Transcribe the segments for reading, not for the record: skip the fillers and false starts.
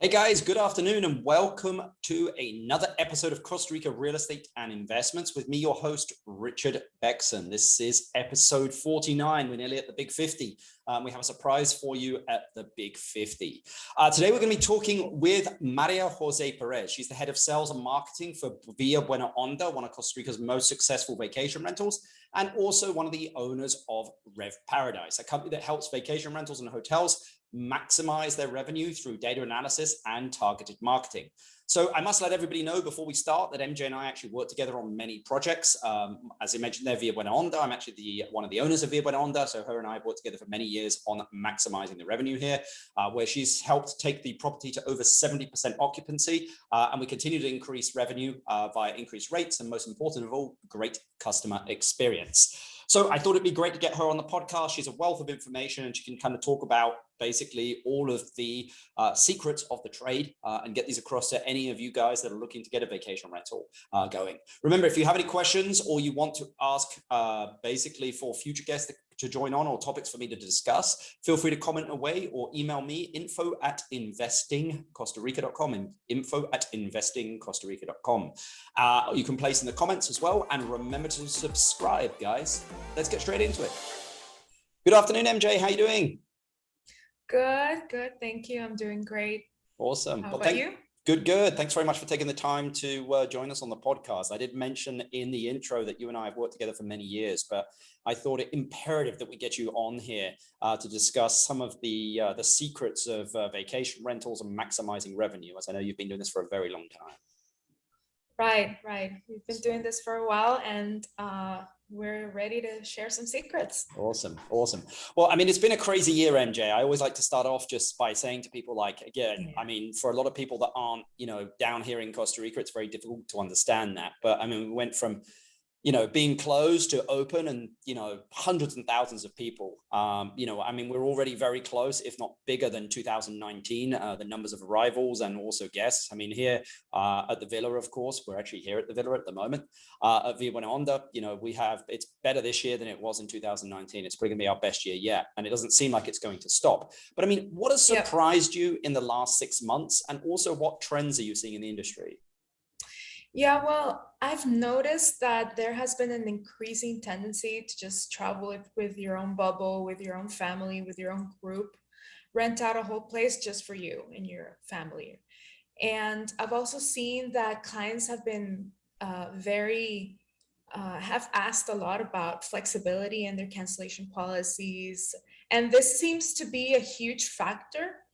Hey guys, good afternoon and welcome to another episode of Costa Rica Real Estate and Investments with me, your host, Richard Beckson. This is episode 49. We're nearly at the Big 50. We have a surprise for you at the Big 50. Today, we're going to be talking with Maria Jose Perez. She's the head of sales and marketing for Via Buena Onda, one of Costa Rica's most successful vacation rentals, and also one of the owners of Rev Paradise, a company that helps vacation rentals and hotels maximize their revenue through data analysis and targeted marketing. So I must let everybody know before we start that MJ and I actually work together on many projects. As I mentioned there, Via Buena Onda, I'm actually one of the owners of Via Buena Onda. So her and I have worked together for many years on maximizing the revenue here, where she's helped take the property to over 70% occupancy. And we continue to increase revenue via increased rates and, most important of all, great customer experience. So I thought it'd be great to get her on the podcast. She's a wealth of information and she can kind of talk about basically all of the secrets of the trade and get these across to any of you guys that are looking to get a vacation rental going. Remember, if you have any questions or you want to ask basically for future guests to join on or topics for me to discuss, feel free to comment away or email me info@investingcostarica.com and info@investingcostarica.com. You can place in the comments as well. And remember to subscribe, guys. Let's get straight into it. Good afternoon, MJ. How are you doing? Good. Thank you. I'm doing great. Awesome. How about you? Good. Thanks very much for taking the time to join us on the podcast. I did mention in the intro that you and I have worked together for many years, but I thought it imperative that we get you on here to discuss some of the secrets of vacation rentals and maximizing revenue, as I know you've been doing this for a very long time. Right. We've been doing this for a while and we're ready to share some secrets. Awesome. Well, I mean, it's been a crazy year, MJ. I always like to start off just by saying to people, like, again, I mean, for a lot of people that aren't, down here in Costa Rica, it's very difficult to understand that. But I mean, we went from being closed to open and, hundreds and thousands of people, I mean, we're already very close, if not bigger than 2019, the numbers of arrivals and also guests. I mean, here at the Villa, of course, we're actually here at the Villa at the moment, at Via Buena Onda, it's better this year than it was in 2019. It's probably gonna be our best year yet. And it doesn't seem like it's going to stop. But I mean, what has surprised you in the last 6 months? And also what trends are you seeing in the industry? Yeah, well, I've noticed that there has been an increasing tendency to just travel with your own bubble, with your own family, with your own group, rent out a whole place just for you and your family. And I've also seen that clients have been have asked a lot about flexibility in their cancellation policies. And this seems to be a huge factor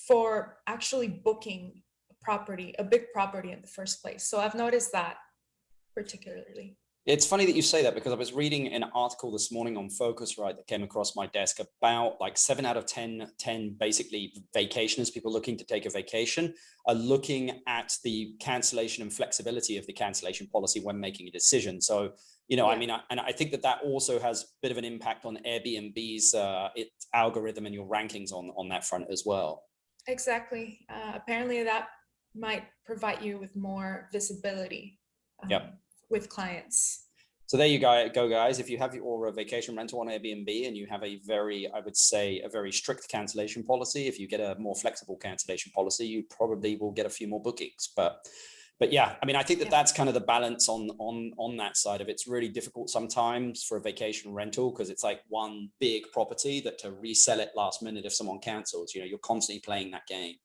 for actually booking a big property in the first place. So I've noticed that particularly. It's funny that you say that because I was reading an article this morning on Focusrite that came across my desk about like 7 out of 10 basically vacationers, people looking to take a vacation, are looking at the cancellation and flexibility of the cancellation policy when making a decision. So, I mean, and I think that also has a bit of an impact on Airbnb's its algorithm and your rankings on that front as well. Exactly. Apparently that might provide you with more visibility with clients. So there you go, guys. If you have your vacation rental on Airbnb and you have I would say a very strict cancellation policy, if you get a more flexible cancellation policy, you probably will get a few more bookings. But yeah, I mean, I think that's kind of the balance on that side of it. It's really difficult sometimes for a vacation rental because it's like one big property that to resell it last minute if someone cancels, you're constantly playing that game.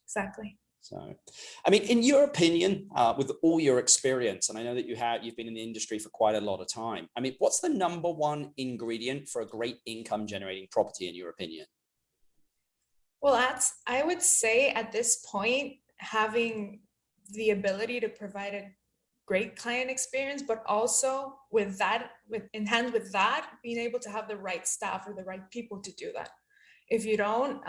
Exactly. So, I mean, in your opinion, with all your experience, and I know that you've been in the industry for quite a lot of time. I mean, what's the number one ingredient for a great income generating property in your opinion? Well, I would say at this point, having the ability to provide a great client experience, but also in hand with that, being able to have the right staff or the right people to do that. If you don't,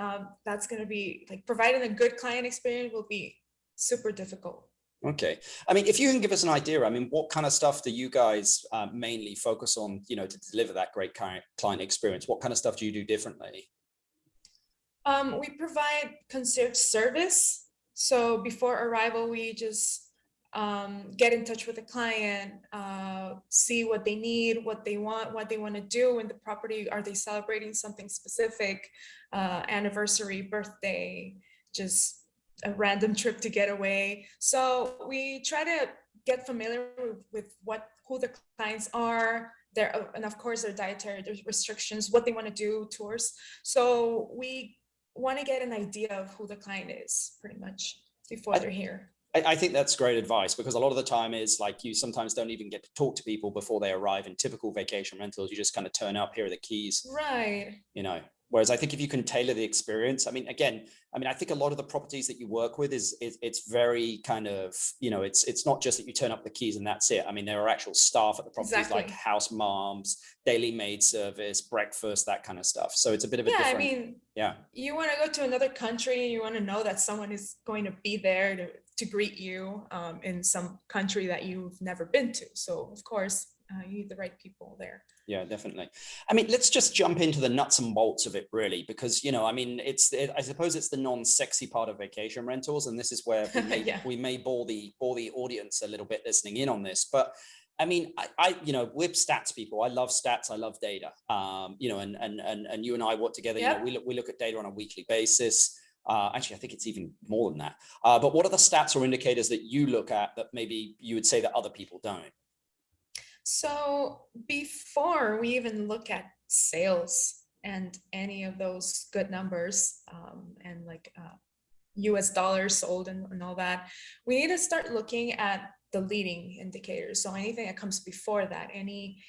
that's going to be like providing a good client experience will be super difficult. Okay. I mean, if you can give us an idea, I mean, what kind of stuff do you guys mainly focus on, to deliver that great client experience? What kind of stuff do you do differently? We provide concierge service. So before arrival, we just get in touch with the client, see what they need, what they want to do in the property. Are they celebrating something specific, anniversary, birthday? just a random trip to get away. So we try to get familiar with who the clients are, and of course their dietary restrictions, what they want to do, tours. So we want to get an idea of who the client is pretty much before they're here. I think that's great advice, because a lot of the time is like you sometimes don't even get to talk to people before they arrive. In typical vacation rentals, you just kind of turn up, here are the keys. Right. Whereas I think if you can tailor the experience, I think a lot of the properties that you work with it's very kind of, it's not just that you turn up the keys and that's it. I mean, there are actual staff at the properties, Exactly. like house moms, daily maid service, breakfast, that kind of stuff. So it's a bit of a different. I mean, you want to go to another country, you want to know that someone is going to be there to greet you in some country that you've never been to. So of course, you need the right people there. Yeah, definitely. I mean, let's just jump into the nuts and bolts of it, really, because, I suppose it's the non-sexy part of vacation rentals. And this is where we may bore the audience a little bit listening in on this. But I mean, we're stats people. I love stats. I love data. And you and I work together. Yep. We look at data on a weekly basis. Actually, I think it's even more than that. But what are the stats or indicators that you look at that maybe you would say that other people don't? So before we even look at sales and any of those good numbers and like US dollars sold and all that, we need to start looking at the leading indicators. So anything that comes before that, any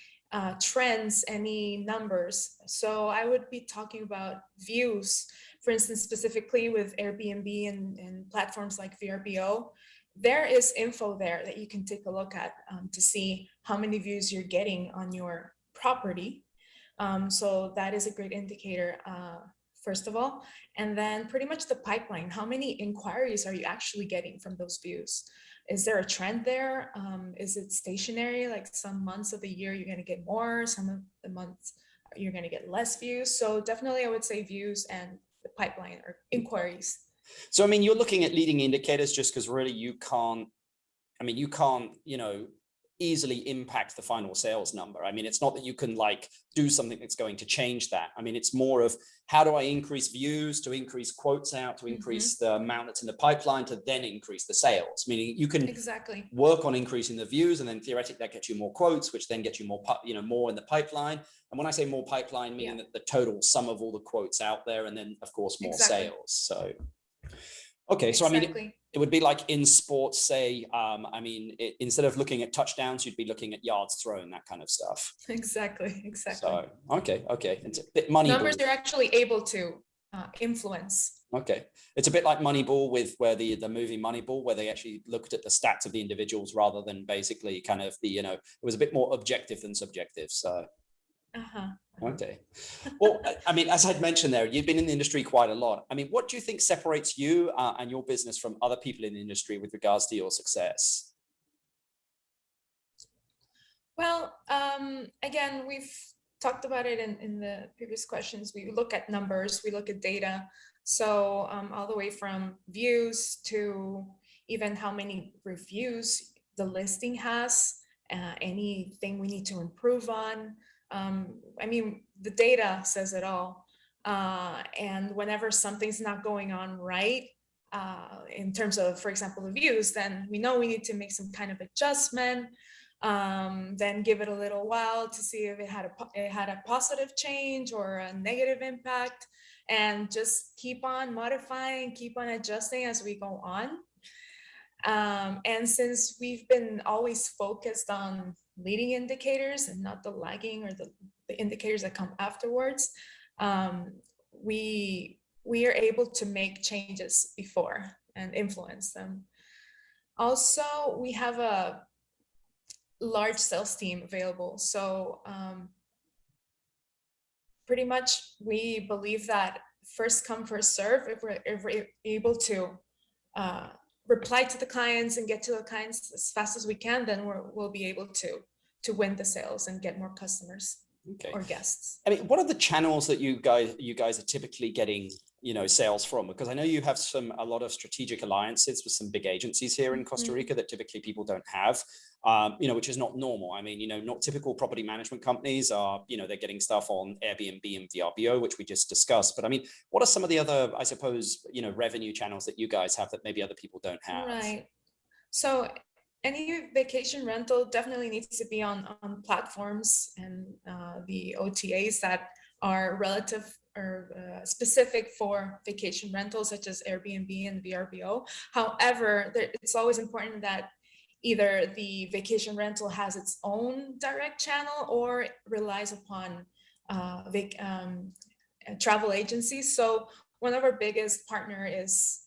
trends, any numbers. So I would be talking about views, for instance, specifically with Airbnb and platforms like VRBO. There is info there that you can take a look at to see how many views you're getting on your property. So that is a great indicator, first of all. And then pretty much the pipeline. How many inquiries are you actually getting from those views? Is there a trend there? Is it stationary? Like some months of the year, you're going to get more, some of the months you're going to get less views. So definitely I would say views and the pipeline or inquiries. So, I mean, you're looking at leading indicators just because really you can't, easily impact the final sales number. I mean, it's not that you can like do something that's going to change that. I mean, it's more of how do I increase views, to increase quotes out, to increase the amount that's in the pipeline, to then increase the sales. Meaning you can work on increasing the views, and then theoretically that gets you more quotes, which then gets you more, more in the pipipeline. And when I say more pipeline, meaning that the total sum of all the quotes out there, and then of course more sales. So, okay. So, I mean, it would be like in sports, say, instead of looking at touchdowns, you'd be looking at yards thrown, that kind of stuff. Exactly. So, okay. It's a bit Moneyball. Numbers you're actually able to influence. Okay. It's a bit like Moneyball, where the movie Moneyball, where they actually looked at the stats of the individuals rather than basically kind of it was a bit more objective than subjective. So. Okay. Well, I mean, as I'd mentioned there, you've been in the industry quite a lot. I mean, what do you think separates you and your business from other people in the industry with regards to your success? Well, again, we've talked about it in the previous questions. We look at numbers, we look at data. So all the way from views to even how many reviews the listing has, anything we need to improve on. I mean, the data says it all. And whenever something's not going on right, in terms of, for example, the views, then we know we need to make some kind of adjustment, then give it a little while to see if it had a positive change or a negative impact, and just keep on modifying, keep on adjusting as we go on. And since we've been always focused on leading indicators and not the lagging or the indicators that come afterwards, we are able to make changes before and influence them. Also, we have a large sales team available. So pretty much we believe that first come, first serve. If we're able to reply to the clients and get to the clients as fast as we can, then we'll be able to win the sales and get more customers. Okay. or guests. I mean, what are the channels that you guys are typically getting, sales from? Because I know you have a lot of strategic alliances with some big agencies here in Costa Rica that typically people don't have, which is not normal. I mean, not typical property management companies are, they're getting stuff on Airbnb and VRBO, which we just discussed. But I mean, what are some of the other, I suppose, revenue channels that you guys have that maybe other people don't have? Right. So any vacation rental definitely needs to be on platforms and the OTAs that are relative or specific for vacation rentals, such as Airbnb and VRBO. However, it's always important that either the vacation rental has its own direct channel or relies upon travel agencies. So one of our biggest partner is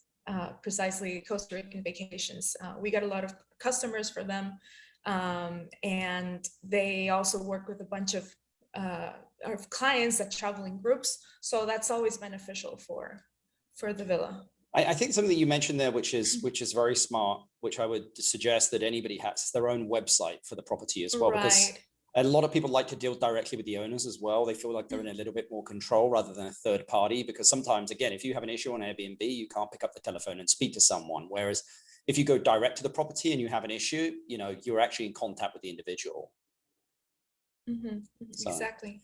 precisely Costa Rican Vacations. We got a lot of customers for them, and they also work with a bunch of clients that travel in groups. So that's always beneficial for the villa. I think something that you mentioned there, which is very smart, which I would suggest that anybody has their own website for the property as well, because a lot of people like to deal directly with the owners as well. They feel like they're in a little bit more control rather than a third party, because sometimes, again, if you have an issue on Airbnb, you can't pick up the telephone and speak to someone. Whereas if you go direct to the property and you have an issue, you're actually in contact with the individual. So, exactly.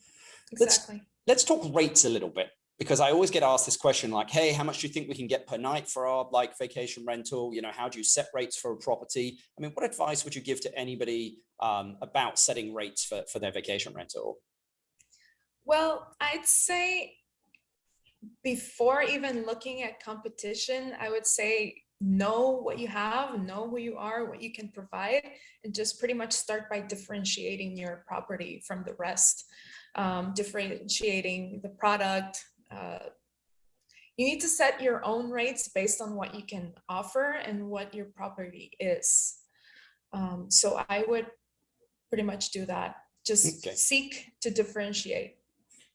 Let's talk rates a little bit, because I always get asked this question like, hey, how much do you think we can get per night for our vacation rental? How do you set rates for a property? I mean, what advice would you give to anybody about setting rates for their vacation rental? Well, I'd say before even looking at competition, I would say know what you have, know who you are, what you can provide, and just pretty much start by differentiating your property from the rest, differentiating the product. You need to set your own rates based on what you can offer and what your property is. So I would pretty much do that. Just seek to differentiate.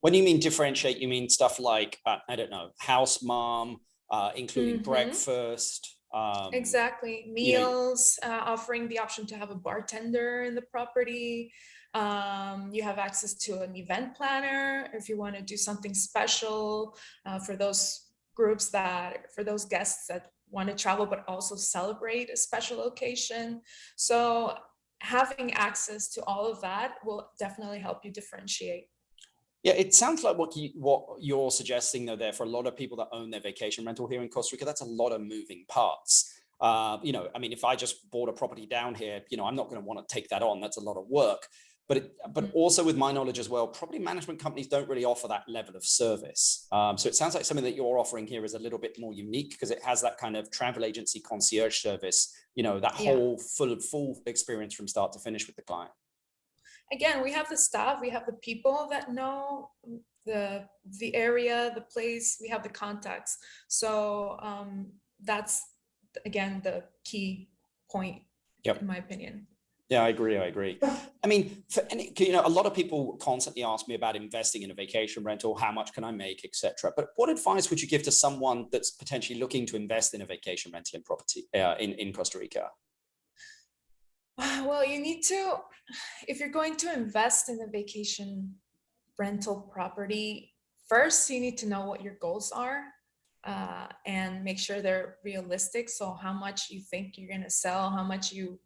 When you mean differentiate, you mean stuff like, I don't know, house mom, including breakfast. Exactly. Meals, offering the option to have a bartender in the property. You have access to an event planner if you want to do something special for those for those guests that want to travel but also celebrate a special occasion. So having access to all of that will definitely help you differentiate. Yeah, it sounds like what you're suggesting though there, for a lot of people that own their vacation rental here in Costa Rica, that's a lot of moving parts. I mean, if I just bought a property down here, I'm not going to want to take that on. That's a lot of work. But also with my knowledge as well, property management companies don't really offer that level of service. So it sounds like something that you're offering here is a little bit more unique, because it has that kind of travel agency concierge service, that whole full experience from start to finish with the client. Again, we have the staff, we have the people that know the area, the place, we have the contacts. So that's, again, the key point, in my opinion. Yeah, I agree. I mean, a lot of people constantly ask me about investing in a vacation rental, how much can I make, etc. But what advice would you give to someone that's potentially looking to invest in a vacation rental in property in Costa Rica? Well, you need to, if you're going to invest in a vacation rental property, first you need to know what your goals are and make sure they're realistic. So how much you think you're going to sell, how much you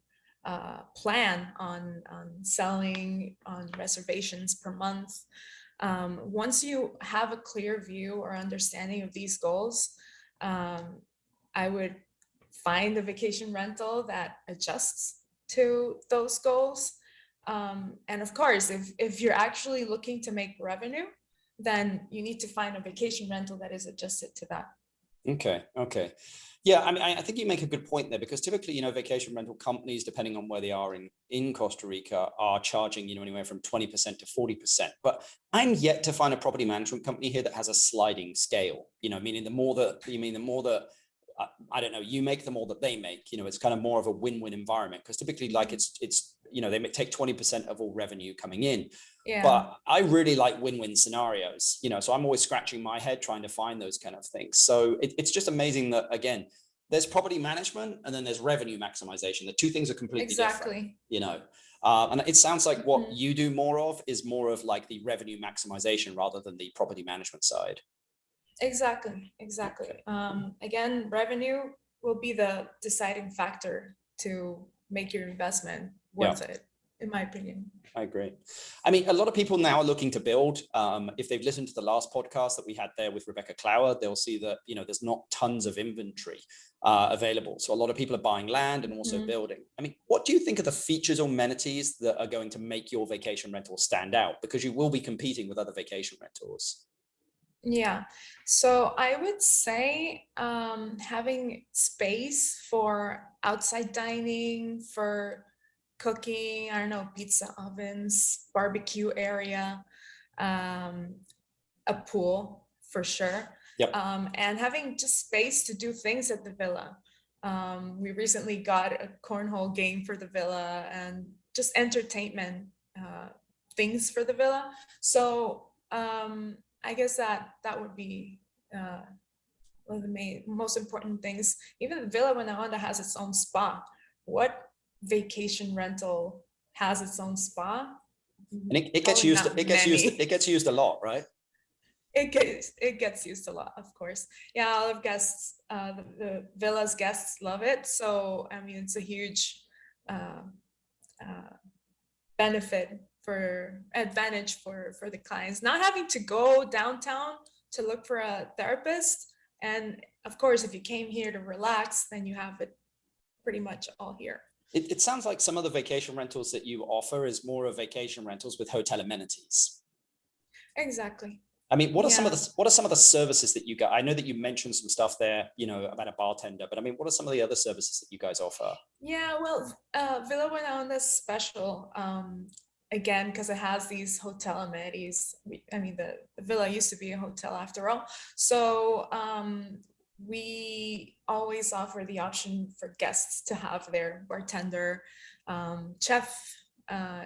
plan on selling, on reservations per month. Once you have a clear view or understanding of these goals, I would find a vacation rental that adjusts to those goals. And of course, if you're actually looking to make revenue, then you need to find a vacation rental that is adjusted to that. Okay. Yeah, I mean, I think you make a good point there, because typically, vacation rental companies, depending on where they are in Costa Rica, are charging, anywhere from 20% to 40%. But I'm yet to find a property management company here that has a sliding scale, meaning the more that I don't know, you make, the more that they make, it's kind of more of a win-win environment, because typically it's they may take 20% of all revenue coming in. Yeah. But I really like win-win scenarios, so I'm always scratching my head trying to find those kind of things. So it's just amazing that, again, there's property management and then there's revenue maximization. The two things are completely different, And it sounds like what you do more of is more of like the revenue maximization rather than the property management side. Exactly. Again, revenue will be the deciding factor to make your investment worth it, in my opinion. I agree. I mean, a lot of people now are looking to build. If they've listened to the last podcast that we had there with Rebecca Clower, they'll see that, there's not tons of inventory available. So a lot of people are buying land and also building. I mean, what do you think are the features or amenities that are going to make your vacation rental stand out? Because you will be competing with other vacation rentals. Yeah, so I would say having space for outside dining, for cooking, I don't know, pizza ovens, barbecue area, a pool for sure. Yep. And having just space to do things at the villa. We recently got a cornhole game for the villa and just entertainment things for the villa. So I guess that would be one of the most important things. Even the Villa Buena has its own spa. What vacation rental has its own spa? And it gets used. It gets used a lot, right? It gets used a lot, of course. Yeah, all of guests, the villa's guests love it. So I mean, it's a huge benefit advantage for the clients, not having to go downtown to look for a therapist. And of course, if you came here to relax, then you have it pretty much all here. It sounds like some of the vacation rentals that you offer is more of vacation rentals with hotel amenities. Exactly. I mean, what are some of the services that you got? I know that you mentioned some stuff there, about a bartender, but I mean, what are some of the other services that you guys offer? Yeah, well, Villa Buena is special. Again, because it has these hotel amenities. I mean, the villa used to be a hotel after all. So we always offer the option for guests to have their bartender, chef,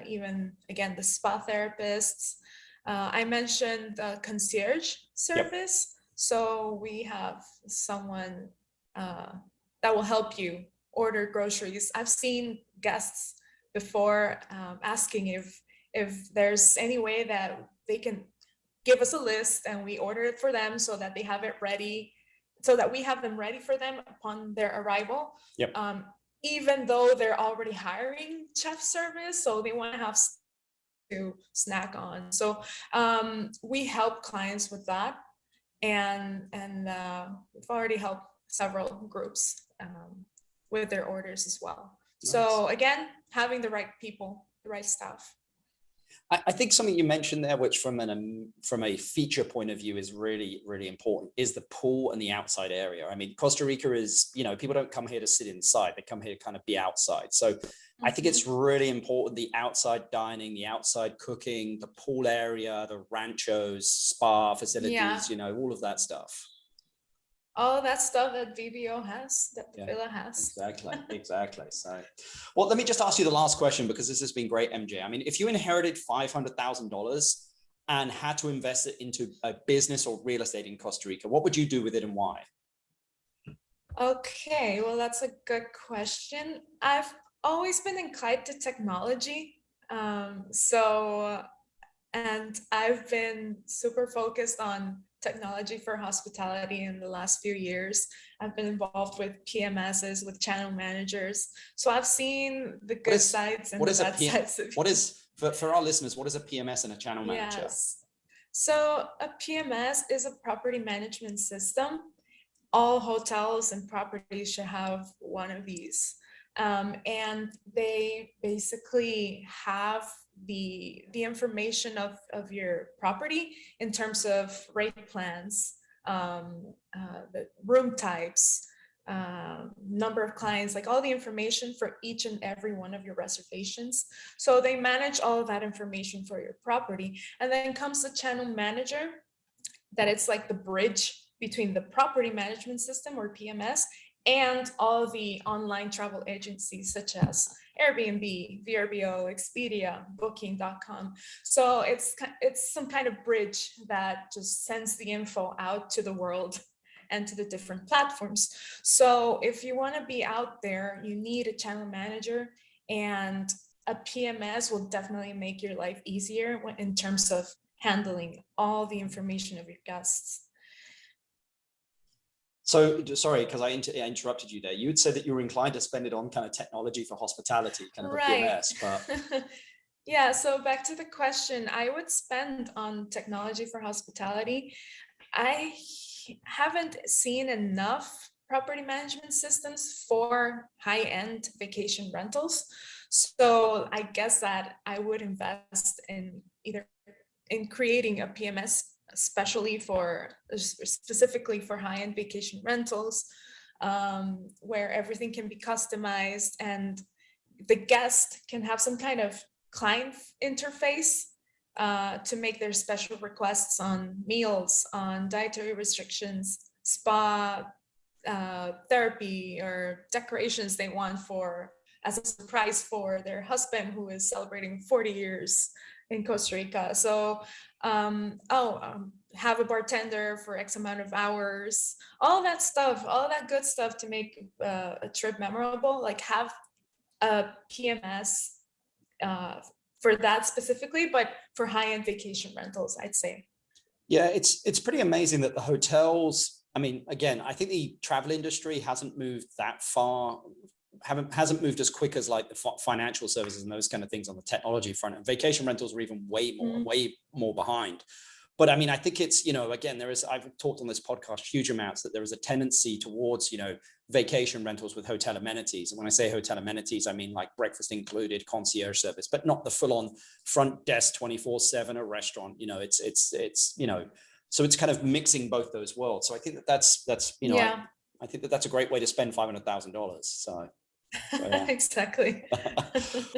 even, again, the spa therapists. I mentioned the concierge service. Yep. So we have someone that will help you order groceries. I've seen guests before asking if there's any way that they can give us a list and we order it for them so that they have it ready, so that we have them ready for them upon their arrival. Yep. Even though they're already hiring chef service, so they want to have to snack on. So we help clients with that, and we've already helped several groups with their orders as well. Nice. So again, having the right people, the right staff. I think something you mentioned there, which from a feature point of view is really, really important, is the pool and the outside area. I mean, Costa Rica is, people don't come here to sit inside, they come here to kind of be outside. So I think it's really important, the outside dining, the outside cooking, the pool area, the ranchos, spa facilities, all of that stuff. All that stuff that VBO has, that the villa has. Exactly. So, well, let me just ask you the last question, because this has been great, MJ. I mean, if you inherited $500,000 and had to invest it into a business or real estate in Costa Rica, what would you do with it and why? Okay, well, that's a good question. I've always been inclined to technology. And I've been super focused on technology for hospitality in the last few years. I've been involved with PMSs, with channel managers. So I've seen the good sides and the bad sides. For our listeners, what is a PMS and a channel manager? Yes. So a PMS is a property management system. All hotels and properties should have one of these. And they basically have the information of your property in terms of rate plans, the room types, number of clients, like all the information for each and every one of your reservations. So they manage all of that information for your property. And then comes the channel manager, that it's like the bridge between the property management system, or PMS, and all the online travel agencies such as Airbnb, VRBO, Expedia, Booking.com. So it's some kind of bridge that just sends the info out to the world and to the different platforms. So if you want to be out there, you need a channel manager and a PMS will definitely make your life easier in terms of handling all the information of your guests. So sorry, because I interrupted you there. You had said that you were inclined to spend it on kind of technology for hospitality, kind of a PMS, but yeah, so back to the question, I would spend on technology for hospitality. I haven't seen enough property management systems for high-end vacation rentals. So I guess that I would invest in either in creating a PMS specifically for high-end vacation rentals, where everything can be customized and the guest can have some kind of client interface to make their special requests on meals, on dietary restrictions, spa, therapy, or decorations they want for as a surprise for their husband who is celebrating 40 years in Costa Rica. So have a bartender for X amount of hours, all that stuff, all that good stuff to make a trip memorable. Like have a PMS for that specifically, but for high-end vacation rentals, I'd say. Yeah, it's pretty amazing that the hotels, I mean, again, I think the travel industry hasn't moved that far, hasn't moved as quick as like the financial services and those kind of things on the technology front. And vacation rentals are even way more behind. But I mean, I think it's, again, I've talked on this podcast huge amounts that there is a tendency towards, vacation rentals with hotel amenities. And when I say hotel amenities, I mean like breakfast included, concierge service, but not the full on front desk 24/7 a restaurant. So it's kind of mixing both those worlds. So I think that's I think that's a great way to spend $500,000. So yeah. Exactly.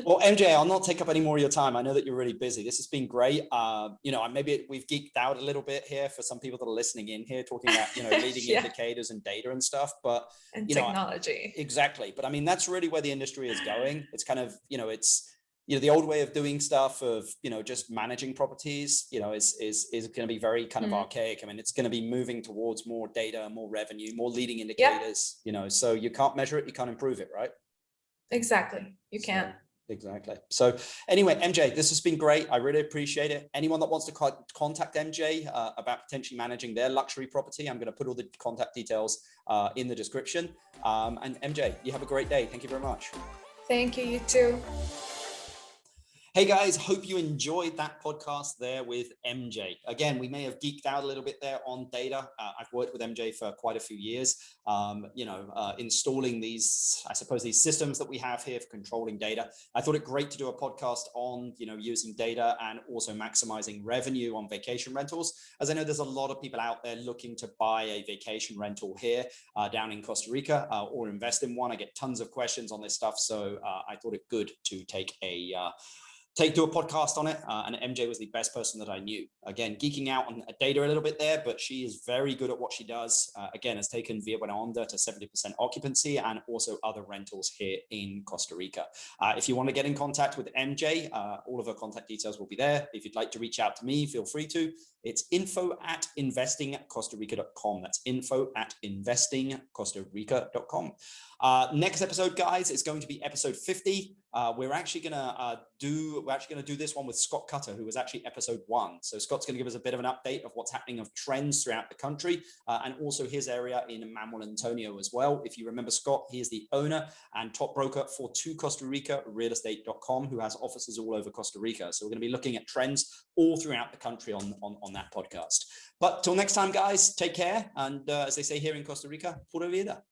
Well, MJ, I'll not take up any more of your time. I know that you're really busy. This has been great. Maybe we've geeked out a little bit here for some people that are listening in here, talking about, leading indicators and data and stuff, but technology. Exactly. But I mean, that's really where the industry is going. It's kind of, the old way of doing stuff of, just managing properties, is going to be very kind of archaic. I mean, it's going to be moving towards more data, more revenue, more leading indicators, so you can't measure it, you can't improve it, right? Exactly. You can't. Exactly. So anyway, MJ, this has been great. I really appreciate it. Anyone that wants to contact MJ about potentially managing their luxury property, I'm going to put all the contact details in the description. And MJ, you have a great day. Thank you very much. Thank you. You too. Hey guys, hope you enjoyed that podcast there with MJ. Again, we may have geeked out a little bit there on data. I've worked with MJ for quite a few years, installing these systems that we have here for controlling data. I thought it great to do a podcast on, using data and also maximizing revenue on vacation rentals, as I know there's a lot of people out there looking to buy a vacation rental here down in Costa Rica or invest in one. I get tons of questions on this stuff. So I thought it good to do a podcast on it, and MJ was the best person that I knew. Again, geeking out on data a little bit there, but she is very good at what she does. Again, has taken Via Buena Onda to 70% occupancy and also other rentals here in Costa Rica. If you want to get in contact with MJ, all of her contact details will be there. If you'd like to reach out to me, feel free to. It's info@investingcostarica.com. That's info@investingcostarica.com. Next episode, guys, is going to be episode 50. We're actually gonna do this one with Scott Cutter, who was actually episode 1. So Scott's going to give us a bit of an update of what's happening of trends throughout the country, and also his area in Manuel Antonio as well. If you remember Scott, he is the owner and top broker for To Costa Rica Realestate.com, who has offices all over Costa Rica. So we're going to be looking at trends all throughout the country on that podcast. But till next time, guys, take care. And as they say here in Costa Rica, pura vida.